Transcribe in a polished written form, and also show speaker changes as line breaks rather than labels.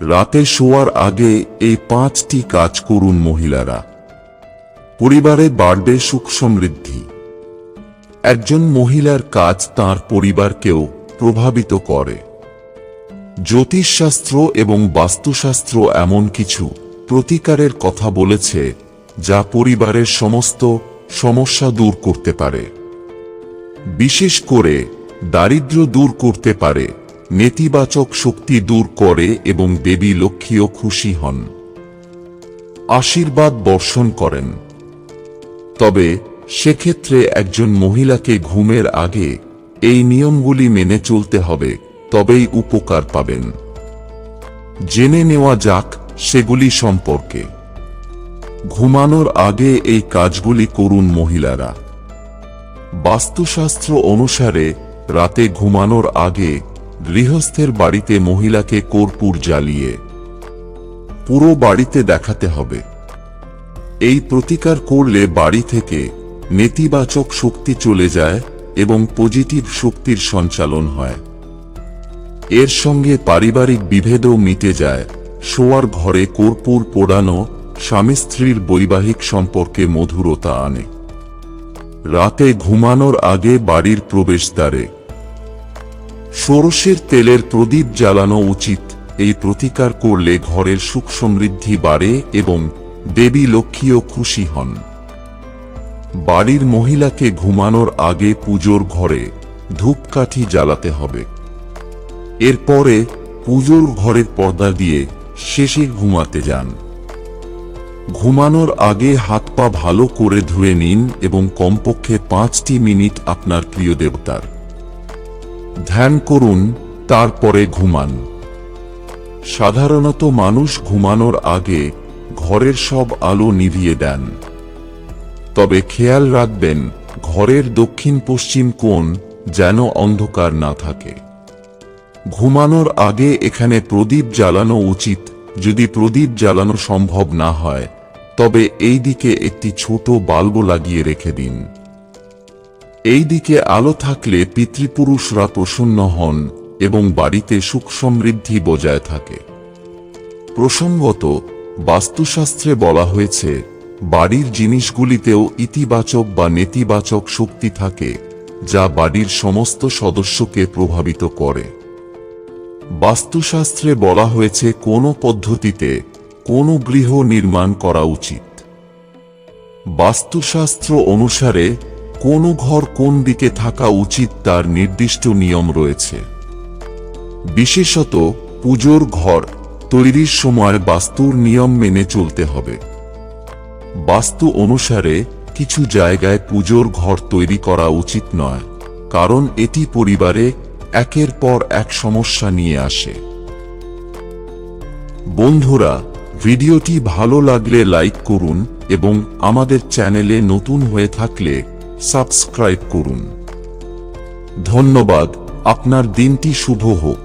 রাতে শোয়ার আগে এই 5টি কাজ করুন মহিলারা। পরিবারে বাড়বে সুখ সমৃদ্ধি। একজন মহিলার কাজ তার পরিবারকেও প্রভাবিত করে। জ্যোতিষশাস্ত্র এবং বাস্তুশাস্ত্র এমন কিছু প্রতিকারের কথা বলেছে যা পরিবারের সমস্ত সমস্যা দূর করতে পারে। বিশেষ করে দারিদ্র্য দূর করতে পারে, নেতিবাচক শক্তি দূর করে এবং দেবী লক্ষ্মীও খুশি হন, আশীর্বাদ বর্ষণ করেন। তবে সেক্ষেত্রে একজন মহিলাকে ঘুমের আগে এই নিয়মগুলি মেনে চলতে হবে, তবেই উপকার পাবেন। জেনে নেওয়া যাক সেগুলি সম্পর্কে। ঘুমানোর আগে এই কাজগুলি করুন মহিলারা। বাস্তুশাস্ত্র অনুসারে রাতে ঘুমানোর আগে গৃহস্থের বাড়িতে মহিলাকে কর্পূর জ্বালিয়ে পুরো বাড়িতে দেখাতে হবে। এই প্রতিকার করলে বাড়ি থেকে নেতিবাচক শক্তি চলে যায় এবং পজিটিভ শক্তির সঞ্চালন হয়। এর সঙ্গে পারিবারিক বিভেদও মিটে যায়। শোয়ার ঘরে কর্পূর পোড়ানো স্বামী স্ত্রীর বৈবাহিক সম্পর্কে মধুরতা আনে। রাতে ঘুমানোর আগে বাড়ির প্রবেশদ্বারে সরষের তেলের প্রদীপ জ্বালানো উচিত। এই প্রতিকার করলে ঘরের সুখ সমৃদ্ধি বাড়ে এবং দেবী লক্ষ্মীও খুশি হন। বাড়ির মহিলাকে ঘুমানোর আগে পুজোর ঘরে ধূপকাঠি জ্বালাতে হবে। এরপরে পুজোর ঘরের পর্দা দিয়ে শেষে ঘুমাতে যান। ঘুমানোর আগে হাত পা ভালো করে ধুয়ে নিন এবং কমপক্ষে 5টি মিনিট আপনার প্রিয় দেবতার ধ্যান করুন, তারপরে ঘুমান। সাধারণত মানুষ ঘুমানোর আগে ঘরের সব আলো নিভিয়ে দেন। তবে খেয়াল রাখবেন ঘরের দক্ষিণ পশ্চিম কোণ যেন অন্ধকার না থাকে। ঘুমানোর আগে এখানে প্রদীপ জ্বালানো উচিত। যদি প্রদীপ জ্বালানো সম্ভব না হয় তবে এই দিকে একটি ছোট বাল্ব লাগিয়ে রেখে দিন। এই দিকে আলো থাকলে পিতৃপুরুষরা প্রসন্ন হন এবং বাড়িতে সুখ সমৃদ্ধি বজায় থাকে। প্রসঙ্গত, বাস্তুশাস্ত্রে বলা হয়েছে বাড়ির জিনিসগুলিতেও ইতিবাচক বা নেতিবাচক শক্তি থাকে যা বাড়ির সমস্ত সদস্যকে প্রভাবিত করে। বাস্তুশাস্ত্রে বলা হয়েছে কোন পদ্ধতিতে কোন গৃহ নির্মাণ করা উচিত। বাস্তুশাস্ত্র অনুসারে কোন ঘর কোন দিকে থাকা উচিত তার নির্দিষ্ট নিয়ম রয়েছে। বিশেষত পুজোর ঘর তৈরির সময় বাস্তুর নিয়ম মেনে চলতে হবে। বাস্তু অনুসারে কিছু জায়গায় পুজোর ঘর তৈরি করা উচিত নয়, কারণ এটি পরিবারে একের পর এক সমস্যা নিয়ে আসে। বন্ধুরা, ভিডিওটি ভালো লাগলে লাইক করুন এবং আমাদের চ্যানেলে নতুন হয়ে থাকলে সাবস্ক্রাইব করুন। ধন্যবাদ। আপনার দিনটি শুভ হোক।